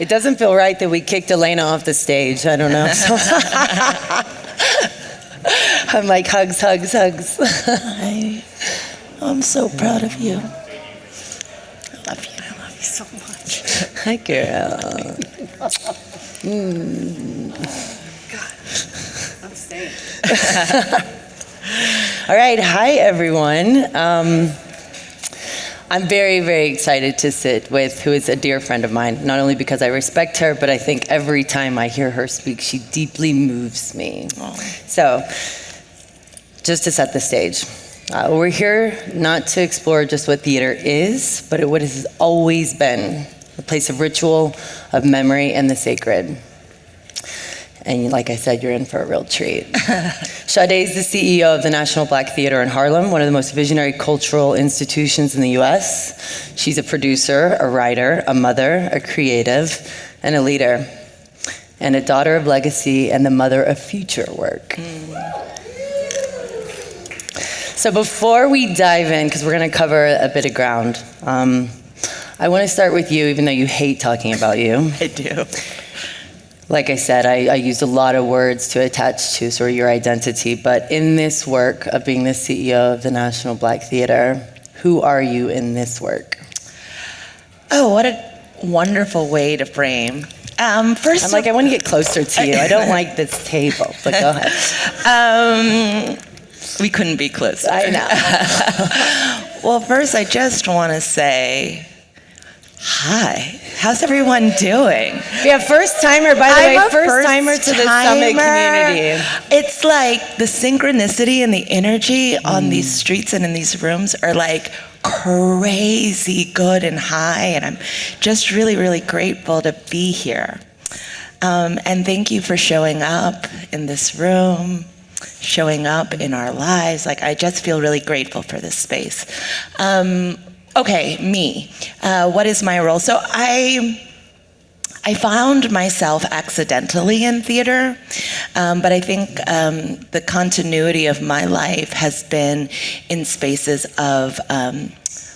It doesn't feel right that we kicked Elena off the stage. I don't know. I'm like, hugs, hugs, hugs. I'm so proud of you. I love you. I love you so much. Hi, girl. God, I'm staying. All right, hi, everyone. I'm very, very excited to sit with who is a dear friend of mine, not only because I respect her, but I think every time I hear her speak, she deeply moves me. Oh. So, just to set the stage, we're here not to explore just what theater is, but what it has always been, a place of ritual, of memory, and the sacred. And like I said, you're in for a real treat. Sade is the CEO of the National Black Theater in Harlem, one of the most visionary cultural institutions in the US. She's a producer, a writer, a mother, a creative, and a leader, and a daughter of legacy and the mother of future work. So before we dive in, because we're going to cover a bit of ground, I want to start with you, even though you hate talking about you. I do. Like I said, I used a lot of words to attach to sort of your identity, but in this work of being the CEO of the National Black Theater, who are you in this work? Oh, what a wonderful way to frame. First, I'm like, I want to get closer to you. I don't like this table, but go ahead. We couldn't be closer. I know. Well, first, I just want to say, hi. How's everyone doing? Yeah, first timer, by the way, I'm a first timer to the Summit community. It's like the synchronicity and the energy on these streets and in these rooms are like crazy good and high, and I'm just really, really grateful to be here. And thank you for showing up in this room, showing up in our lives. Like, I just feel really grateful for this space. Okay, me. What is my role? So I found myself accidentally in theater, but I think the continuity of my life has been in spaces of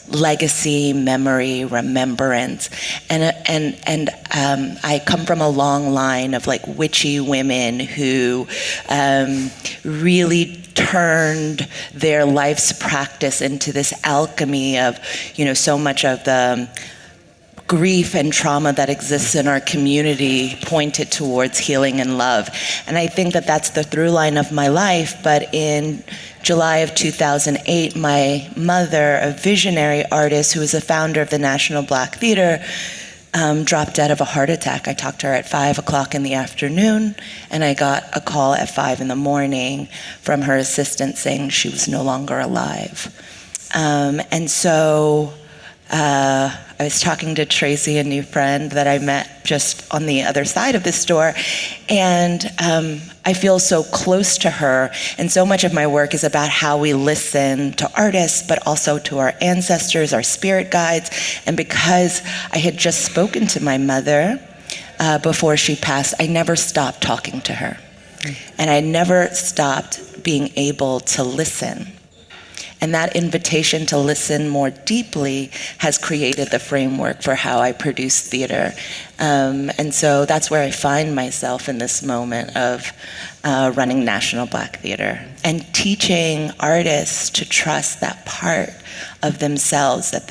legacy, memory, remembrance, and I come from a long line of like witchy women who really turned their life's practice into this alchemy of, so much of the grief and trauma that exists in our community pointed towards healing and love. And I think that that's the through line of my life. But in July of 2008, my mother, a visionary artist who was the founder of the National Black Theater, dropped dead of a heart attack. I talked to her at 5 o'clock in the afternoon, and I got a call at 5 in the morning from her assistant saying she was no longer alive. And so I was talking to Tracy, a new friend that I met just on the other side of this door, and I feel so close to her, and so much of my work is about how we listen to artists, but also to our ancestors, our spirit guides. And because I had just spoken to my mother before she passed, I never stopped talking to her. And I never stopped being able to listen. And that invitation to listen more deeply has created the framework for how I produce theater. And so that's where I find myself in this moment of running National Black Theater and teaching artists to trust that part of themselves, that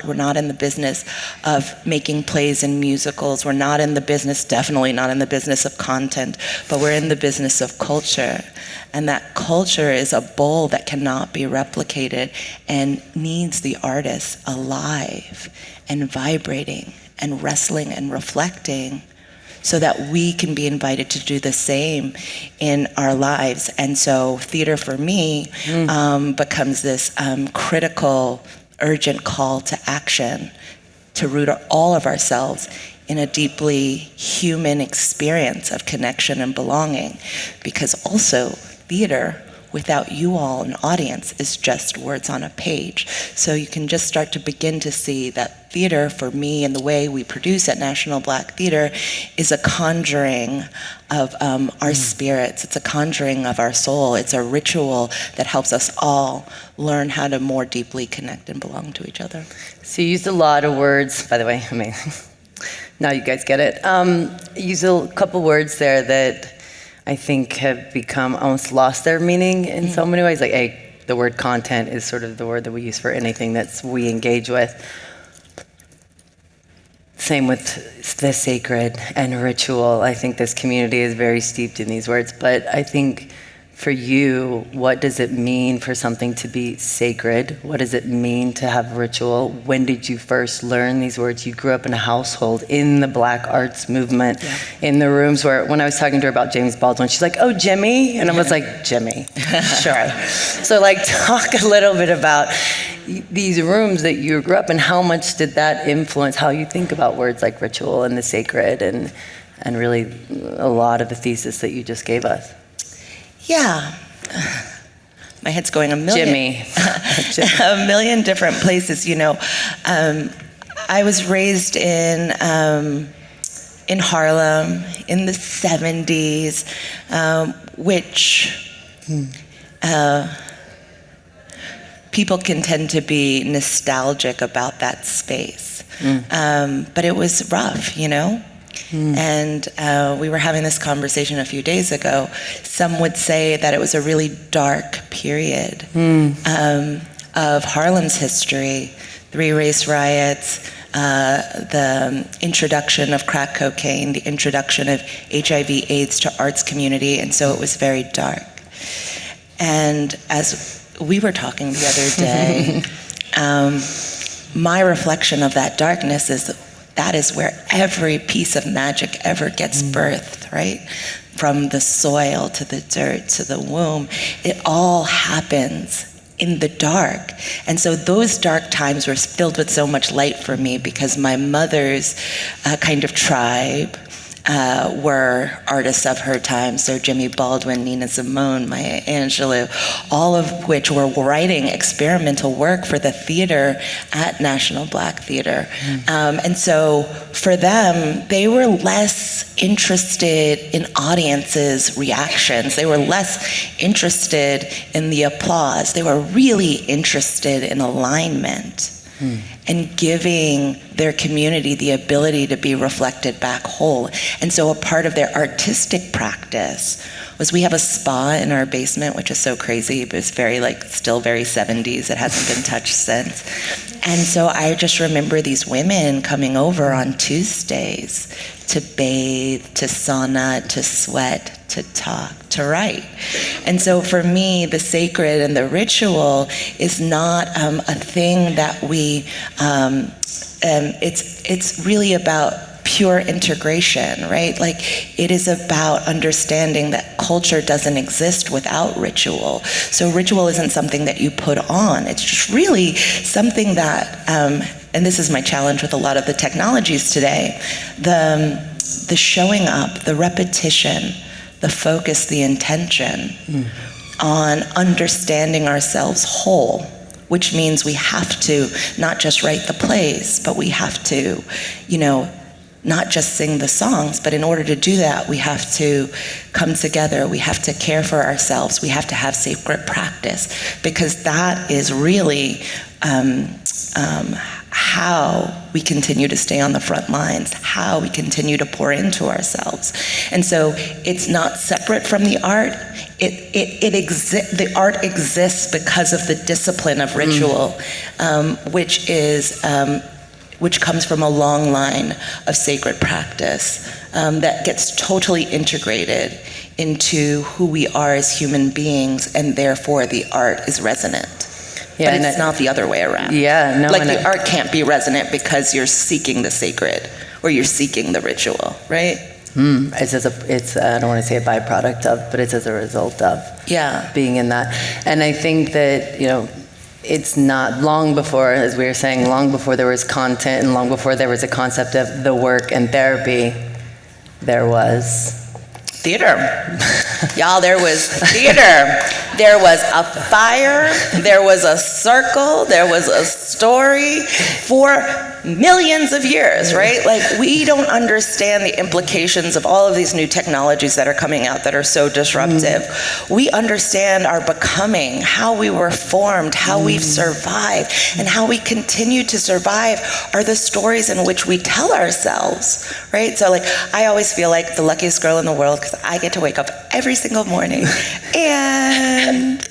we're not in the business of making plays and musicals. We're not in the business, definitely not in the business of content, but we're in the business of culture. And that culture is a bowl that cannot be replicated and needs the artist alive and vibrating and wrestling and reflecting so that we can be invited to do the same in our lives. And so theater for me becomes this critical, urgent call to action to root all of ourselves in a deeply human experience of connection and belonging. Because also theater without you all, an audience, is just words on a page. So you can just start to begin to see that theater, for me, and the way we produce at National Black Theater, is a conjuring of our spirits. It's a conjuring of our soul. It's a ritual that helps us all learn how to more deeply connect and belong to each other. So you used a lot of words, by the way, amazing. Now you guys get it. Use a couple words there that I think have become almost lost their meaning in so many ways. Like, the word content is sort of the word that we use for anything that we engage with. Same with the sacred and ritual. I think this community is very steeped in these words, but I think for you, what does it mean for something to be sacred? What does it mean to have ritual? When did you first learn these words? You grew up in a household in the Black arts movement, in the rooms where, when I was talking to her about James Baldwin, she's like, oh, Jimmy? And I was like, Jimmy, sure. So like, talk a little bit about these rooms that you grew up in. How much did that influence how you think about words like ritual and the sacred and really a lot of the thesis that you just gave us? Yeah. My head's going a million. Jimmy. A million different places, you know. I was raised in Harlem in the 70s, which people can tend to be nostalgic about that space. But it was rough, you know? And we were having this conversation a few days ago. Some would say that it was a really dark period of Harlem's history. 3 race riots, the introduction of crack cocaine, the introduction of HIV/AIDS to arts community, and so it was very dark. And as we were talking the other day, my reflection of that darkness is that is where every piece of magic ever gets birthed, right? From the soil to the dirt to the womb, it all happens in the dark. And so those dark times were filled with so much light for me because my mother's kind of tribe were artists of her time. So Jimmy Baldwin, Nina Simone, Maya Angelou, all of which were writing experimental work for the theater at National Black Theater. And so for them, they were less interested in audiences' reactions. They were less interested in the applause. They were really interested in alignment. And giving their community the ability to be reflected back whole. And so a part of their artistic practice was we have a spa in our basement, which is so crazy, but it's very still very 70s. It hasn't been touched since. And so I just remember these women coming over on Tuesdays to bathe, to sauna, to sweat, to talk, to write. And so for me, the sacred and the ritual is not a thing that we, it's really about pure integration, right? Like, it is about understanding that culture doesn't exist without ritual. So ritual isn't something that you put on. It's just really something that, and this is my challenge with a lot of the technologies today, the showing up, the repetition, the focus, the intention on understanding ourselves whole, which means we have to not just write the plays, but we have to, not just sing the songs, but in order to do that, we have to come together, we have to care for ourselves, we have to have sacred practice, because that is really how we continue to stay on the front lines, how we continue to pour into ourselves. And so it's not separate from the art. The art exists because of the discipline of ritual, which comes from a long line of sacred practice that gets totally integrated into who we are as human beings, and therefore the art is resonant. Yeah, but it's not the other way around. Yeah, no. The art can't be resonant because you're seeking the sacred or you're seeking the ritual, right? It's I don't want to say a byproduct of, but it's as a result of being in that. And I think that, it's not long before, as we were saying, long before there was content and long before there was a concept of the work and therapy, there was theater. Y'all, there was theater. There was a fire. There was a circle. There was a story for millions of years, right? Like, we don't understand the implications of all of these new technologies that are coming out that are so disruptive. We understand our becoming, how we were formed, how we've survived, and how we continue to survive are the stories in which we tell ourselves, right? So, like, I always feel like the luckiest girl in the world because I get to wake up every single morning and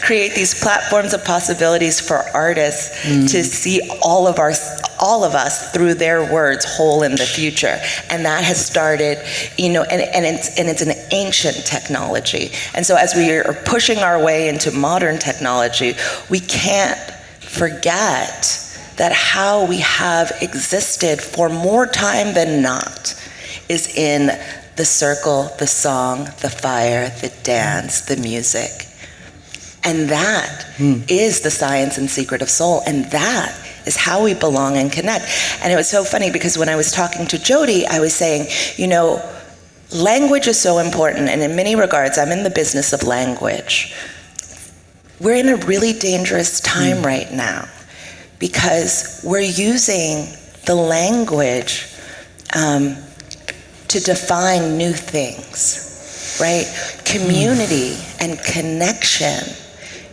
create these platforms of possibilities for artists to see all of us through their words whole in the future. And that has started, and it's an ancient technology. And so as we are pushing our way into modern technology, we can't forget that how we have existed for more time than not is in the circle, the song, the fire, the dance, the music. And that is the science and secret of soul. And that is how we belong and connect. And it was so funny because when I was talking to Jody, I was saying, language is so important. And in many regards, I'm in the business of language. We're in a really dangerous time right now because we're using the language to define new things, right? Community and connection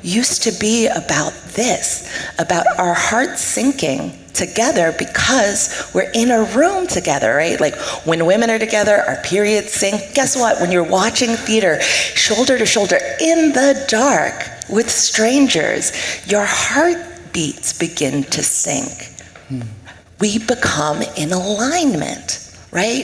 used to be about this, about our hearts syncing together because we're in a room together, right? Like when women are together, our periods sync. Guess what? When you're watching theater, shoulder to shoulder in the dark with strangers, your heartbeats begin to sync. We become in alignment. Right?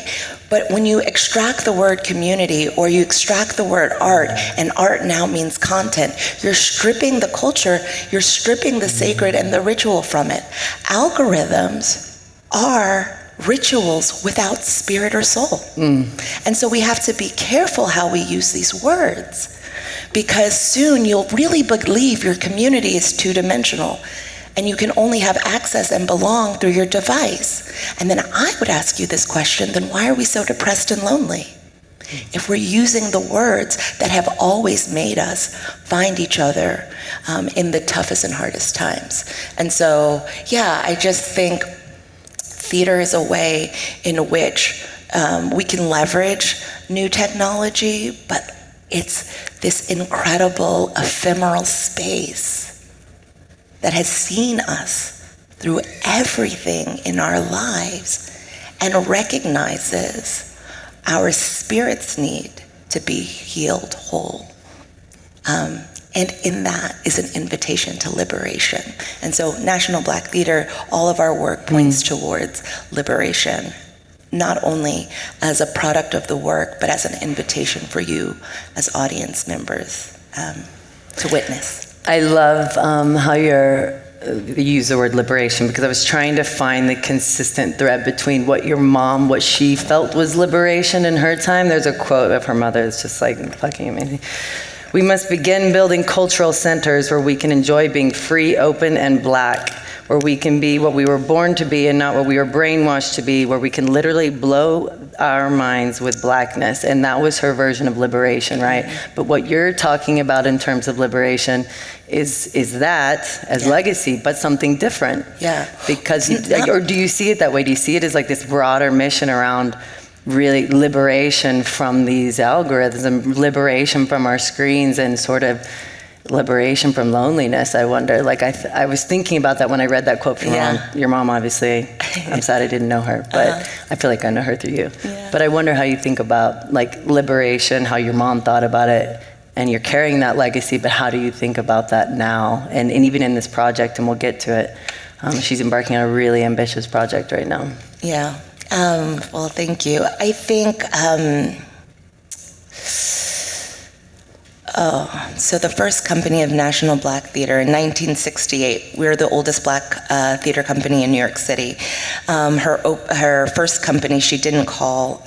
But when you extract the word community or you extract the word art, and art now means content, you're stripping the culture, you're stripping the sacred and the ritual from it. Algorithms are rituals without spirit or soul. And so we have to be careful how we use these words because soon you'll really believe your community is two-dimensional. And you can only have access and belong through your device. And then I would ask you this question, then why are we so depressed and lonely? If we're using the words that have always made us find each other in the toughest and hardest times. And so, yeah, I just think theater is a way in which we can leverage new technology, but it's this incredible ephemeral space that has seen us through everything in our lives and recognizes our spirit's need to be healed whole. And in that is an invitation to liberation. And so National Black Theater, all of our work points towards liberation, not only as a product of the work, but as an invitation for you as audience members to witness. I love how you use the word liberation because I was trying to find the consistent thread between what she felt was liberation in her time. There's a quote of her mother that's just like fucking amazing. We must begin building cultural centers where we can enjoy being free, open, and black, where we can be what we were born to be and not what we were brainwashed to be, where we can literally blow our minds with blackness. And that was her version of liberation, right? But what you're talking about in terms of liberation is that as legacy, but something different. Yeah. Because, or do you see it that way? Do you see it as like this broader mission around really liberation from these algorithms and liberation from our screens and sort of liberation from loneliness? I wonder, like I was thinking about that when I read that quote from your mom, obviously. I'm sad I didn't know her, but I feel like I know her through you. Yeah. But I wonder how you think about like liberation, how your mom thought about it, and you're carrying that legacy, but how do you think about that now? And even in this project, and we'll get to it, she's embarking on a really ambitious project right now. Yeah. Well, thank you. I think, so the first company of National Black Theater in 1968, we were the oldest black theater company in New York City. Her first company, she didn't call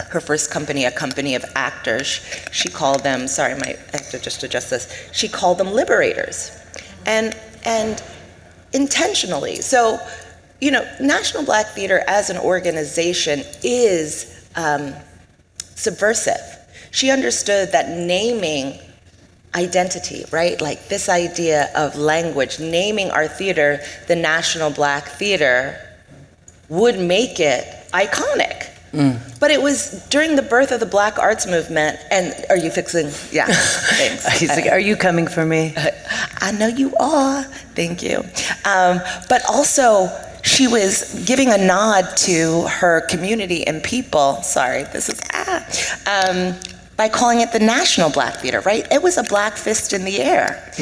her first company a company of actors. She called them, sorry, I have to just adjust this. She called them liberators, and intentionally. So, National Black Theater as an organization is subversive. She understood that naming identity, right? Like this idea of language, naming our theater the National Black Theater would make it iconic. But it was during the birth of the Black arts movement, and are you fixing? Yeah, thanks. He's like, are you coming for me? I know you are, thank you. But also, she was giving a nod to her community and people, by calling it the National Black Theater, right? It was a black fist in the air.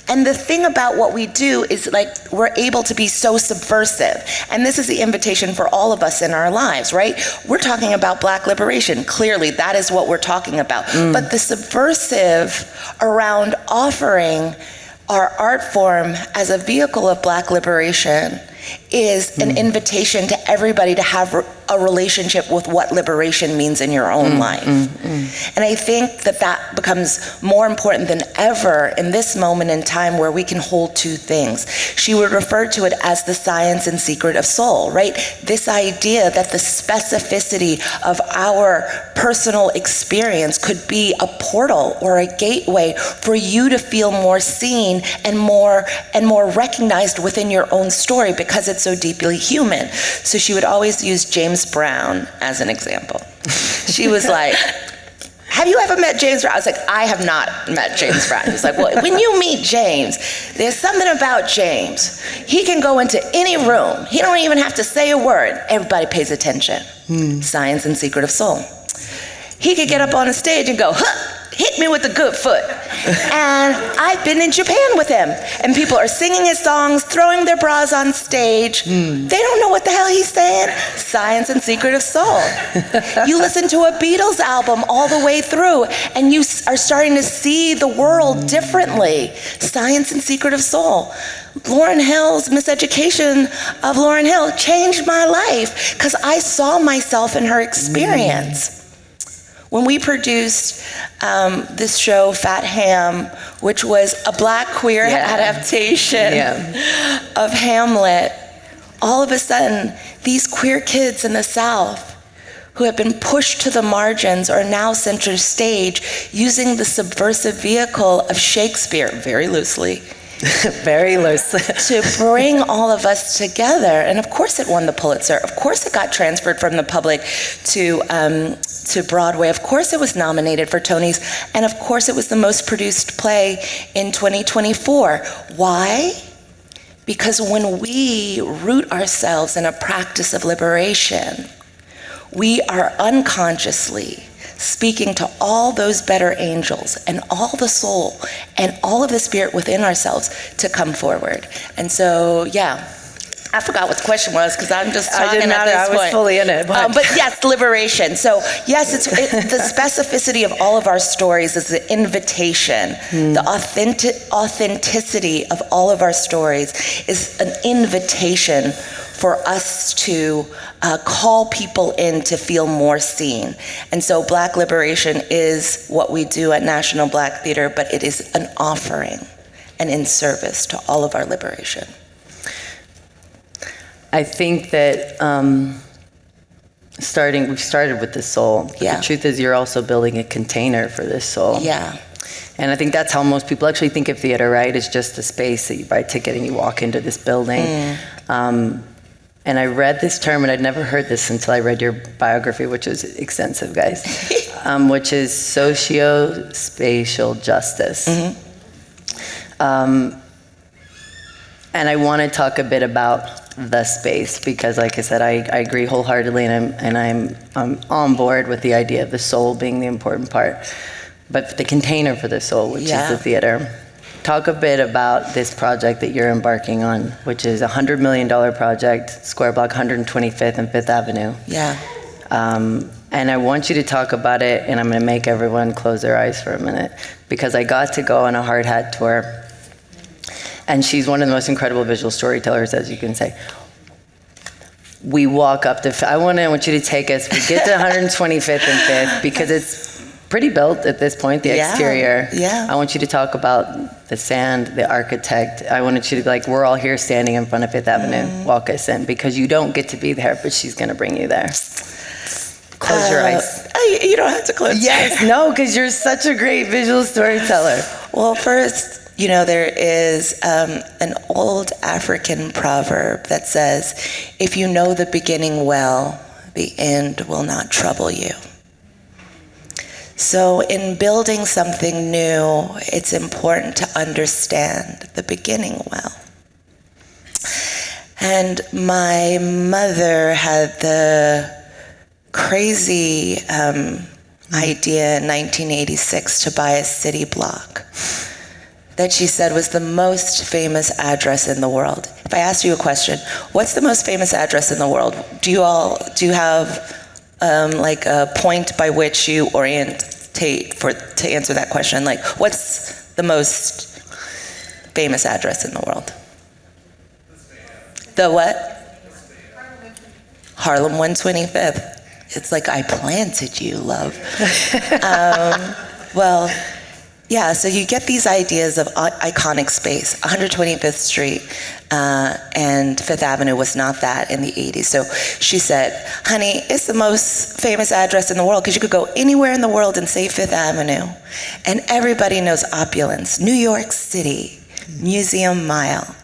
And the thing about what we do is like we're able to be so subversive. And this is the invitation for all of us in our lives, right? We're talking about Black liberation. Clearly, that is what we're talking about. But the subversive around offering our art form as a vehicle of Black liberation is an invitation to everybody to have a relationship with what liberation means in your own life. And I think that becomes more important than ever in this moment in time where we can hold two things. She would refer to it as the science and secret of soul, right? This idea that the specificity of our personal experience could be a portal or a gateway for you to feel more seen and more recognized within your own story because it's so deeply human. So she would always use James Brown as an example. She was like, have you ever met James Brown? I was like, I have not met James Brown. He was like, well, when you meet James, there's something about James. He can go into any room. He don't even have to say a word. Everybody pays attention. Science and secret of soul. He could get up on a stage and go, hit me with a good foot. And I've been in Japan with him. And people are singing his songs, throwing their bras on stage. They don't know what the hell he's saying. Science and secret of soul. You listen to a Beatles album all the way through, and you are starting to see the world differently. Science and secret of soul. Lauryn Hill's Miseducation of Lauryn Hill changed my life because I saw myself in her experience. When we produced this show, Fat Ham, which was a Black queer adaptation of Hamlet, all of a sudden, these queer kids in the South who have been pushed to the margins are now center stage using the subversive vehicle of Shakespeare, very loosely, to bring all of us together. And of course it won the Pulitzer. Of course it got transferred from the public to Broadway. Of course it was nominated for Tonys. And of course it was the most produced play in 2024. Why? Because when we root ourselves in a practice of liberation, we are unconsciously speaking to all those better angels and all the soul and all of the spirit within ourselves to come forward. And so, I forgot what the question was because I'm just talking at this point. I was fully in it. But yes, liberation. So yes, it's the specificity of all of our stories is the invitation. The authenticity of all of our stories is an invitation for us to call people in to feel more seen. And so Black liberation is what we do at National Black Theater, but it is an offering and in service to all of our liberation. I think that we've started with the soul. But the truth is you're also building a container for this soul. Yeah. And I think that's how most people actually think of theater, right? It's just a space that you buy a ticket and you walk into this building. And I read this term, and I'd never heard this until I read your biography, which was extensive, guys, which is socio-spatial justice. And I want to talk a bit about the space because, like I said, I agree wholeheartedly, and I'm on board with the idea of the soul being the important part. But the container for the soul, which is the theater. Talk a bit about this project that you're embarking on, which is a $100 million project, square block 125th and 5th Avenue. And I want you to talk about it, and I'm going to make everyone close their eyes for a minute, because I got to go on a hard hat tour, and she's one of the most incredible visual storytellers, as you can say. We walk up to, I want you to take us, we get to 125th and 5th, because it's pretty built at this point, the exterior. I want you to talk about the sand, the architect. I wanted you to be like, we're all here standing in front of 5th Avenue. Walk us in, because you don't get to be there, but she's going to bring you there. Close your eyes. You don't have to close your eyes. Yes, no, because you're such a great visual storyteller. Well, first, there is an old African proverb that says, if you know the beginning well, the end will not trouble you. So in building something new, it's important to understand the beginning well. And my mother had the crazy idea in 1986 to buy a city block that she said was the most famous address in the world. If I asked you a question, what's the most famous address in the world? Do you have like a point by which you orientate to answer that question? Like, what's the most famous address in the world? The what? Harlem 125th. It's like I planted you, love. Well, yeah, so you get these ideas of iconic space. 125th Street and Fifth Avenue was not that in the 80s. So she said, honey, it's the most famous address in the world because you could go anywhere in the world and say Fifth Avenue. And everybody knows opulence. New York City, Museum Mile.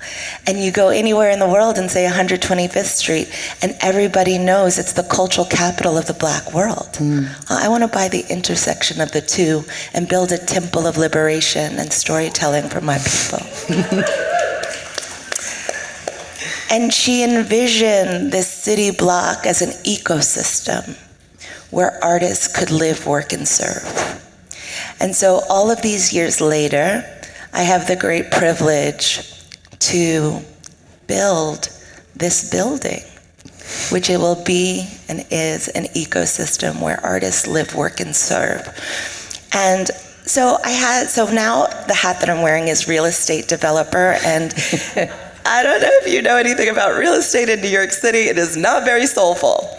And you go anywhere in the world and say 125th Street, and everybody knows it's the cultural capital of the Black world. I want to buy the intersection of the two and build a temple of liberation and storytelling for my people. And she envisioned this city block as an ecosystem where artists could live, work, and serve. And so all of these years later, I have the great privilege to build this building, which it will be and is an ecosystem where artists live, work, and serve. And so now the hat that I'm wearing is real estate developer, and I don't know if you know anything about real estate in New York City. It is not very soulful.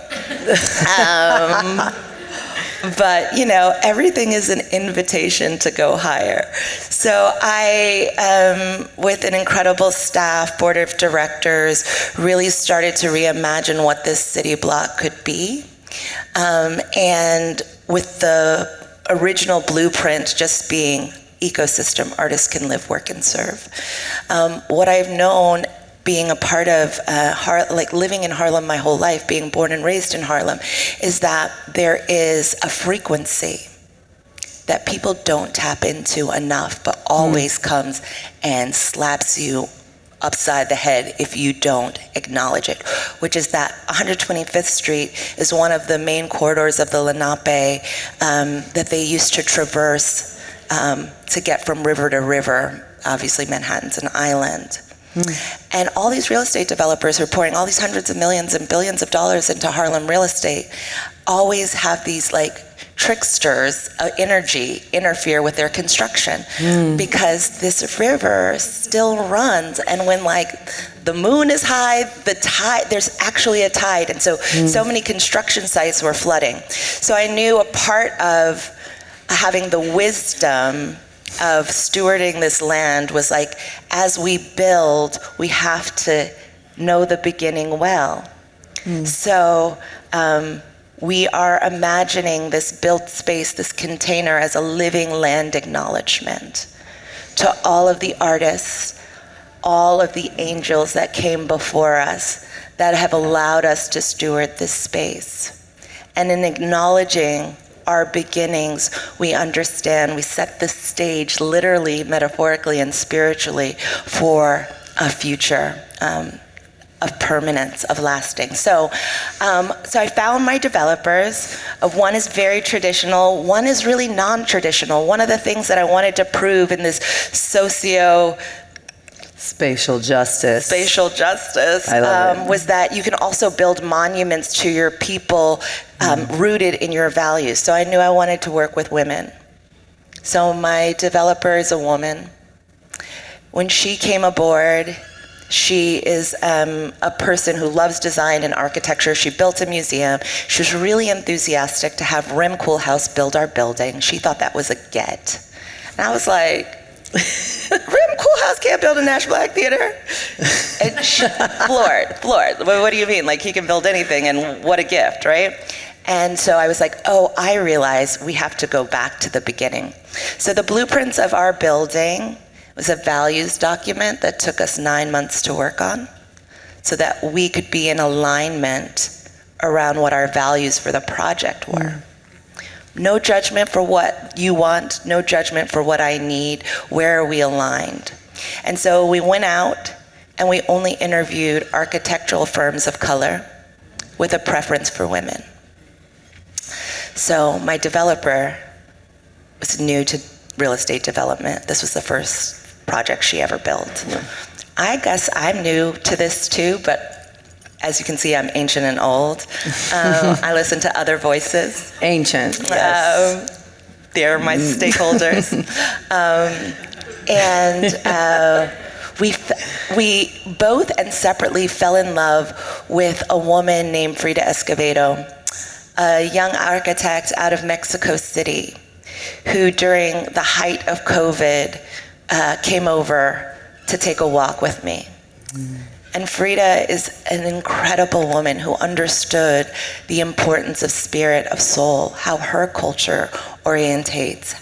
But, everything is an invitation to go higher. So I, with an incredible staff, board of directors, really started to reimagine what this city block could be. And with the original blueprint just being ecosystem, artists can live, work, and serve. What I've known being a part of living in Harlem my whole life, being born and raised in Harlem, is that there is a frequency that people don't tap into enough, but always comes and slaps you upside the head if you don't acknowledge it, which is that 125th Street is one of the main corridors of the Lenape that they used to traverse to get from river to river. Obviously, Manhattan's an island. And all these real estate developers who are pouring all these hundreds of millions and billions of dollars into Harlem real estate always have these tricksters energy interfere with their construction because this river still runs, and when the moon is high, there's actually a tide, and so many construction sites were flooding. So I knew a part of having the wisdom of stewarding this land was as we build, we have to know the beginning well. So we are imagining this built space, this container, as a living land acknowledgement to all of the artists, all of the angels that came before us that have allowed us to steward this space. And in acknowledging our beginnings, we understand, we set the stage literally, metaphorically, and spiritually for a future of permanence, of lasting. So I found my developers. One is very traditional, one is really non-traditional. One of the things that I wanted to prove in this Spatial justice I love it. Was that you can also build monuments to your people rooted in your values. So I knew I wanted to work with women. So my developer is a woman. When she came aboard, she is a person who loves design and architecture. She built a museum. She was really enthusiastic to have Rem Koolhaas build our building. She thought that was a get. And I was like, Rem Koolhaas can't build a Nash Black Theater? And she, floored. What do you mean? He can build anything, and what a gift, right? And so I was like, oh, I realize we have to go back to the beginning. So the blueprints of our building was a values document that took us 9 months to work on so that we could be in alignment around what our values for the project were. No judgment for what you want, no judgment for what I need, where are we aligned? And so we went out and we only interviewed architectural firms of color with a preference for women. So my developer was new to real estate development. This was the first project she ever built. Yeah. I guess I'm new to this too, but as you can see, I'm ancient and old. I listen to other voices. Ancient, yes. They're my stakeholders. We both and separately fell in love with a woman named Frida Escovedo, a young architect out of Mexico City, who during the height of COVID came over to take a walk with me. And Frida is an incredible woman who understood the importance of spirit, of soul, how her culture orientates,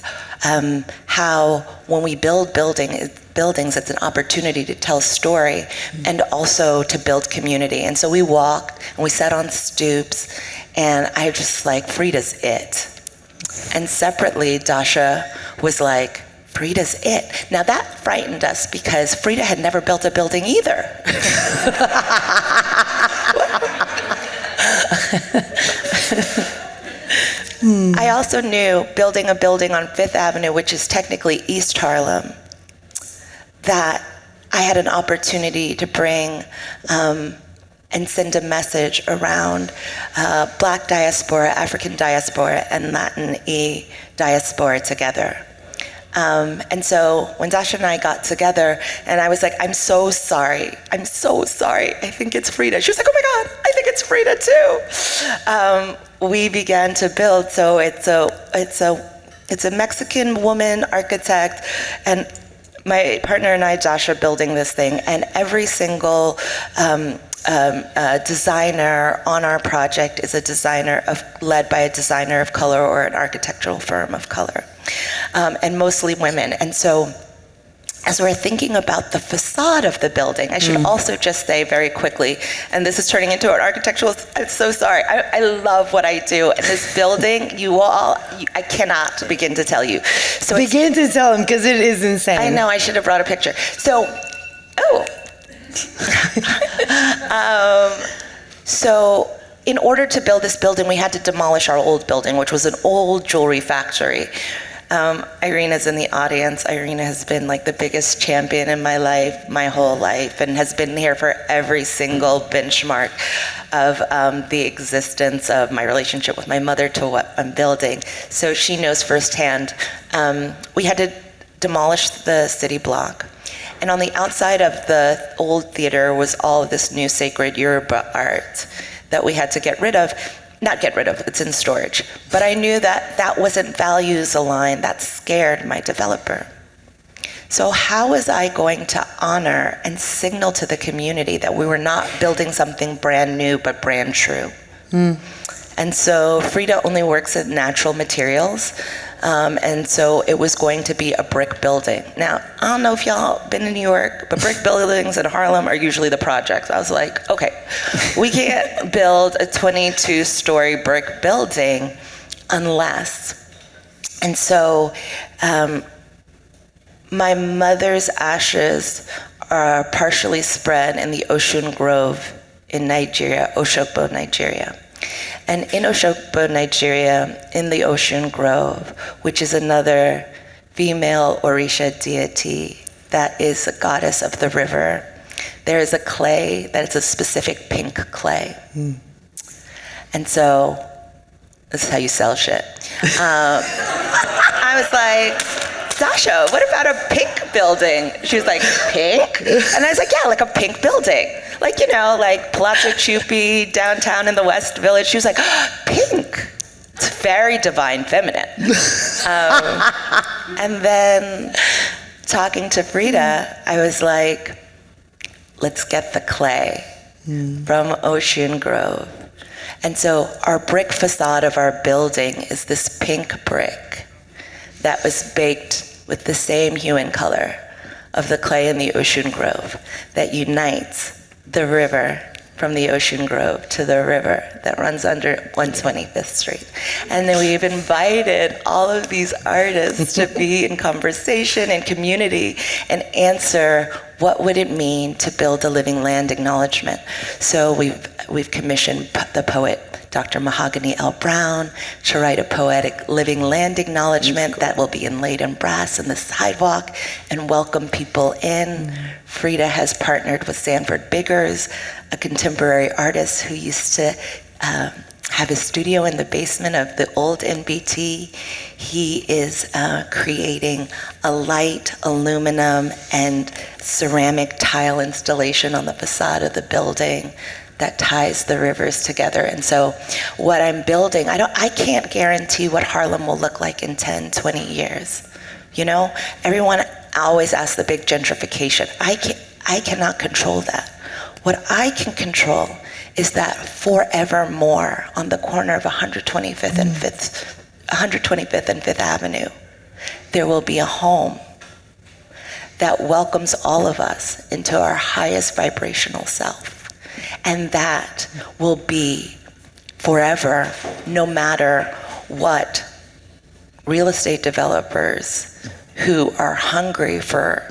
how when we build buildings, it's an opportunity to tell a story and also to build community. And so we walked and we sat on stoops, and I just like, Frida's it. And separately, Dasha was like, Frida's it. Now that frightened us because Frida had never built a building either. I also knew building a building on Fifth Avenue, which is technically East Harlem, that I had an opportunity to bring and send a message around Black diaspora, African diaspora, and Latin diaspora together. And so when Dasha and I got together, and I was like, I'm so sorry, I think it's Frida. She was like, oh my God, I think it's Frida too. We began to build, so it's a Mexican woman architect, and my partner and I, Josh, are building this thing, and every single designer on our project is led by a designer of color or an architectural firm of color, and mostly women. And so as we're thinking about the facade of the building, I should also just say very quickly, and this is turning into an architectural, I'm so sorry, I love what I do. And this building, I cannot begin to tell you. So begin to tell them, because it is insane. I know, I should have brought a picture. So in order to build this building, we had to demolish our old building, which was an old jewelry factory. Irina's in the audience. Irina has been like the biggest champion in my life, my whole life, and has been here for every single benchmark of the existence of my relationship with my mother to what I'm building. So she knows firsthand. We had to demolish the city block. And on the outside of the old theater was all of this new sacred Yoruba art that we had to get rid of. Not get rid of, it's in storage. But I knew that wasn't values aligned. That scared my developer. So how was I going to honor and signal to the community that we were not building something brand new, but brand true? And so Frida only works in natural materials. And so it was going to be a brick building. Now, I don't know if y'all been in New York, but brick buildings in Harlem are usually the projects. I was like, okay, we can't build a 22-story brick building unless. And so my mother's ashes are partially spread in the Ocean Grove in Nigeria, Oshogbo, Nigeria. And in Oshogbo, Nigeria, in the Ocean Grove, which is another female Orisha deity that is a goddess of the river, there is a clay that is a specific pink clay. And so, this is how you sell shit. I was like, Dasha, what about a pink building? She was like, pink? And I was like, yeah, like a pink building. Like, you know, like Palazzo Chupi downtown in the West Village. She was like, pink. It's very divine feminine. And then talking to Frida, I was like, let's get the clay from Ocean Grove. And so our brick facade of our building is this pink brick that was baked with the same hue and color of the clay in the ocean grove that unites the river from the ocean grove to the river that runs under 125th Street. And then we've invited all of these artists to be in conversation and community and answer what would it mean to build a living land acknowledgement. So we've commissioned the poet Dr. Mahogany L. Brown to write a poetic living land acknowledgement that will be inlaid in brass in the sidewalk and welcome people in. Frida has partnered with Sanford Biggers, a contemporary artist who used to have a studio in the basement of the old NBT. He is creating a light aluminum and ceramic tile installation on the facade of the building that ties the rivers together. And so what I'm building, I can't guarantee what Harlem will look like in 10, 20 years. You know, everyone always asks the big gentrification. I cannot control that. What I can control is that forevermore on the corner of 125th and 5th Avenue, there will be a home that welcomes all of us into our highest vibrational self. And that will be forever, no matter what real estate developers who are hungry for,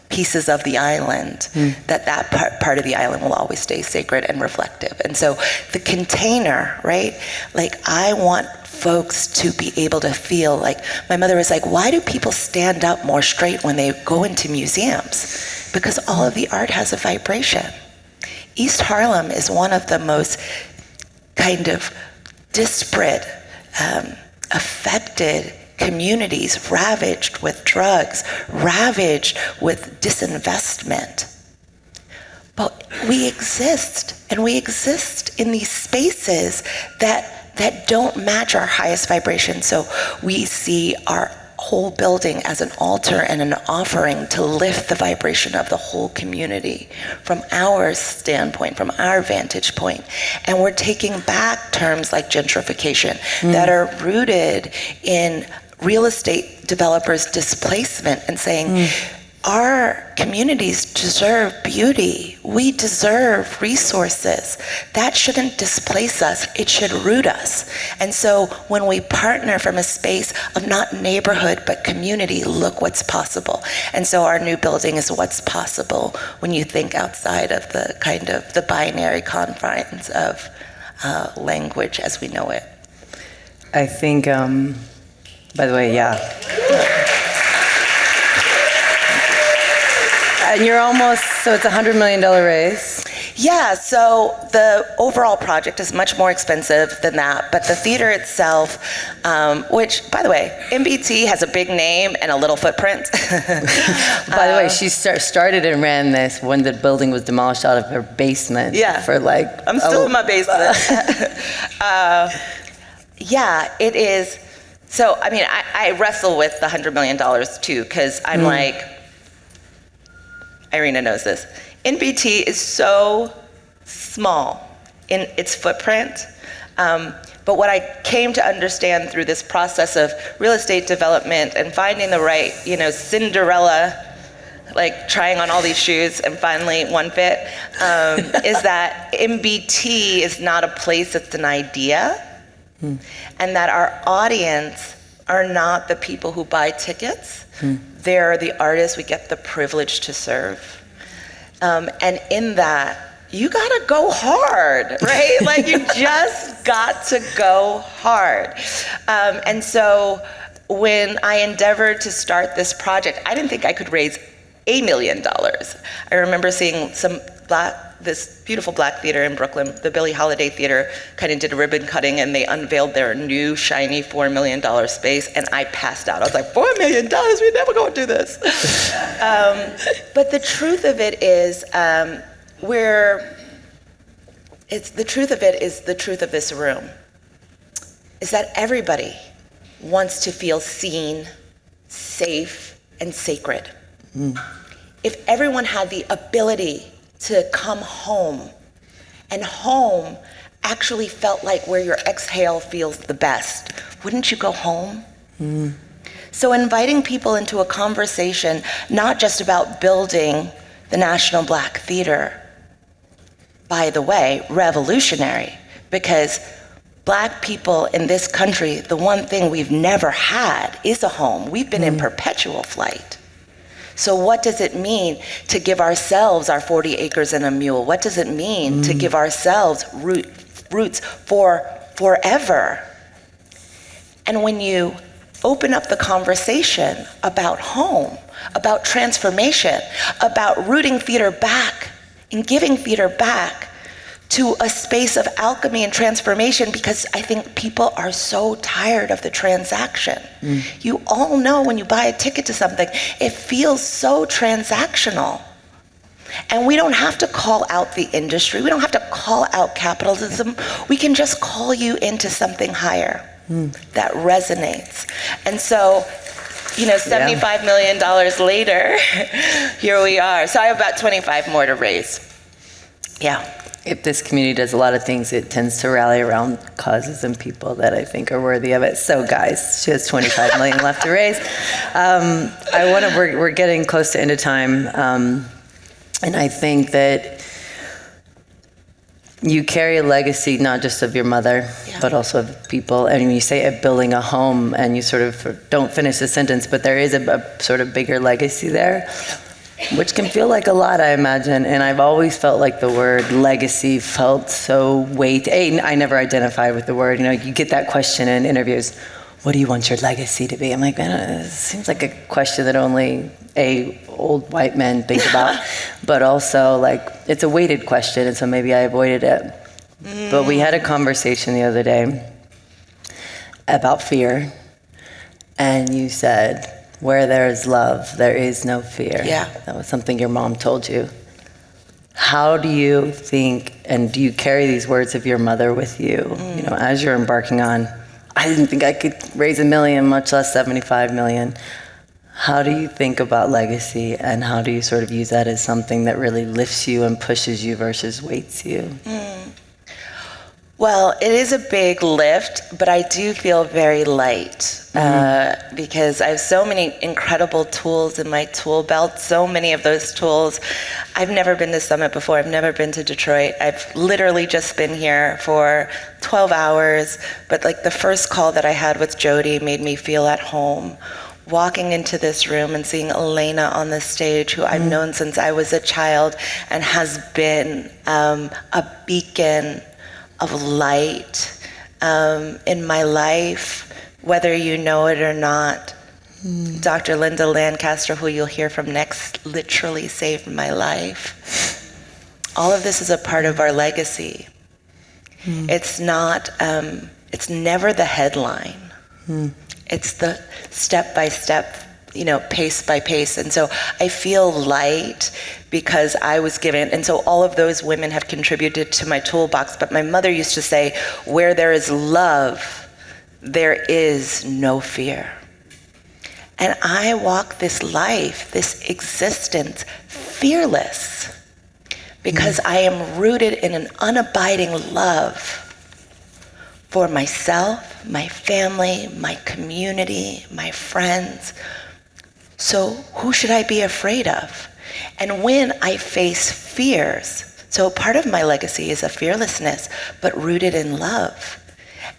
pieces of the island, that part of the island will always stay sacred and reflective. And so the container, right? Like, I want folks to be able to feel like, my mother was like, why do people stand up more straight when they go into museums? Because all of the art has a vibration. East Harlem is one of the most kind of disparate, affected communities, ravaged with drugs, ravaged with disinvestment. But we exist, and we exist in these spaces that don't match our highest vibration. So we see our whole building as an altar and an offering to lift the vibration of the whole community from our standpoint, from our vantage point. And we're taking back terms like gentrification that are rooted in real estate developers' displacement and saying, our communities deserve beauty. We deserve resources. That shouldn't displace us. It should root us. And so when we partner from a space of not neighborhood, but community, look what's possible. And so our new building is what's possible when you think outside of the kind of the binary confines of language as we know it. I think, by the way, yeah. And you're almost, so it's a $100 million raise. Yeah, so the overall project is much more expensive than that, but the theater itself, which, by the way, MBT has a big name and a little footprint. By the way, she started and ran this when the building was demolished out of her basement. Yeah. For like... I'm still in my basement. Yeah, it is. So, I mean, I wrestle with the $100 million too, because I'm like, Irina knows this. NBT is so small in its footprint, but what I came to understand through this process of real estate development and finding the right, Cinderella, like trying on all these shoes and finally one fit, is that MBT is not a place, it's an idea, and that our audience are not the people who buy tickets. They're the artists we get the privilege to serve. And in that, you gotta go hard, right? Like, you just got to go hard. And so when I endeavored to start this project, I didn't think I could raise $1 million. I remember seeing this beautiful black theater in Brooklyn, the Billie Holiday Theater, kind of did a ribbon cutting and they unveiled their new shiny $4 million space, and I passed out. I was like, $4 million, we're never gonna do this. But the truth of it is, the truth of this room, is that everybody wants to feel seen, safe, and sacred. If everyone had the ability to come home And home actually felt like where your exhale feels the best. Wouldn't you go home? So inviting people into a conversation, not just about building the National Black Theater, by the way, revolutionary, because Black people in this country, the one thing we've never had is a home. We've been in perpetual flight. So what does it mean to give ourselves our 40 acres and a mule? What does it mean to give ourselves roots for forever? And when you open up the conversation about home, about transformation, about rooting theater back and giving theater back to a space of alchemy and transformation, because I think people are so tired of the transaction. You all know when you buy a ticket to something, it feels so transactional. And we don't have to call out the industry. We don't have to call out capitalism. We can just call you into something higher that resonates. And so, $75 million later, here we are. So I have about 25 more to raise. Yeah. If this community does a lot of things, it tends to rally around causes and people that I think are worthy of it. So guys, she has 25 million left to raise. We're getting close to end of time. And I think that you carry a legacy not just of your mother, but also of people. And when you say of building a home, and you sort of don't finish the sentence, but there is a sort of bigger legacy there, which can feel like a lot, I imagine. And I've always felt like the word legacy felt so weighty. I never identified with the word. You get that question in interviews. What do you want your legacy to be? I'm like, man, it seems like a question that only old white men think about, but also like it's a weighted question, and so maybe I avoided it. But we had a conversation the other day about fear, and you said, where there is love, there is no fear. Yeah. That was something your mom told you. How do you think, and do you carry these words of your mother with you, as you're embarking on, I didn't think I could raise $1 million, much less 75 million. How do you think about legacy, and how do you sort of use that as something that really lifts you and pushes you versus weights you? Well, it is a big lift, but I do feel very light because I have so many incredible tools in my tool belt, so many of those tools. I've never been to Summit before. I've never been to Detroit. I've literally just been here for 12 hours, but like the first call that I had with Jody made me feel at home. Walking into this room and seeing Elena on the stage, who I've known since I was a child and has been a beacon of light in my life, whether you know it or not. Dr. Linda Lancaster, who you'll hear from next, literally saved my life. All of this is a part of our legacy. It's not, it's never the headline. It's the step by step, pace by pace. And so I feel light because I was given, and so all of those women have contributed to my toolbox. But my mother used to say, where there is love, there is no fear. And I walk this life, this existence, fearless, because I am rooted in an unabiding love for myself, my family, my community, my friends. So who should I be afraid of? And when I face fears, so part of my legacy is a fearlessness, but rooted in love,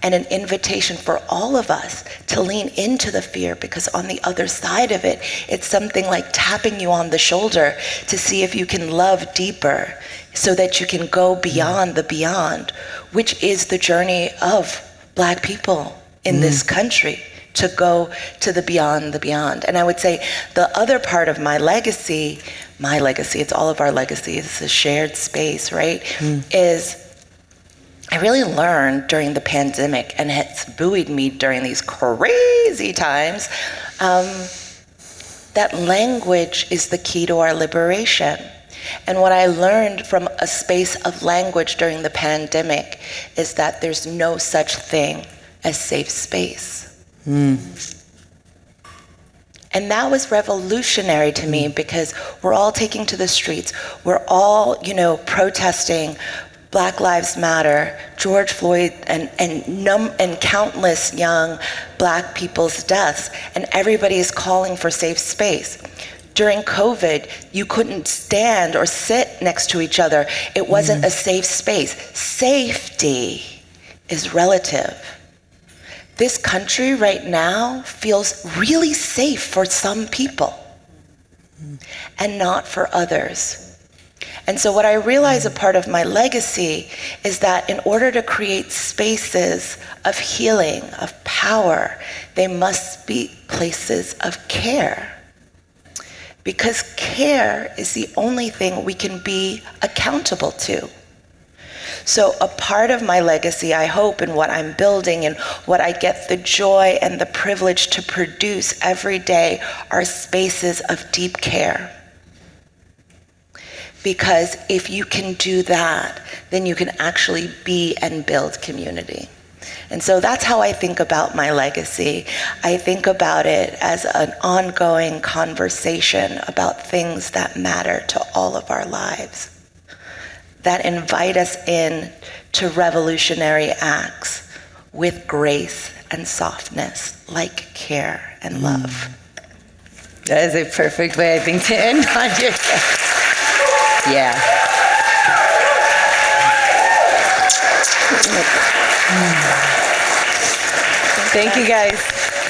and an invitation for all of us to lean into the fear, because on the other side of it, it's something like tapping you on the shoulder to see if you can love deeper so that you can go beyond the beyond, which is the journey of Black people in this country, to go to the beyond, the beyond. And I would say the other part of my legacy, it's all of our legacy, it's a shared space, right? Is I really learned during the pandemic, and it's buoyed me during these crazy times, that language is the key to our liberation. And what I learned from a space of language during the pandemic is that there's no such thing as safe space. And that was revolutionary to me, because we're all taking to the streets. We're all, protesting Black Lives Matter, George Floyd, and countless young Black people's deaths, and everybody is calling for safe space. During COVID, you couldn't stand or sit next to each other. It wasn't a safe space. Safety is relative. This country right now feels really safe for some people and not for others. And so what I realize a part of my legacy is that in order to create spaces of healing, of power, they must be places of care. Because care is the only thing we can be accountable to. So a part of my legacy, I hope, in what I'm building and what I get the joy and the privilege to produce every day are spaces of deep care. Because if you can do that, then you can actually be and build community. And so that's how I think about my legacy. I think about it as an ongoing conversation about things that matter to all of our lives, that invite us in to revolutionary acts with grace and softness, like care and love. That is a perfect way, I think, to end on your Yeah. Thank you, guys.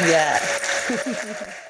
Yeah.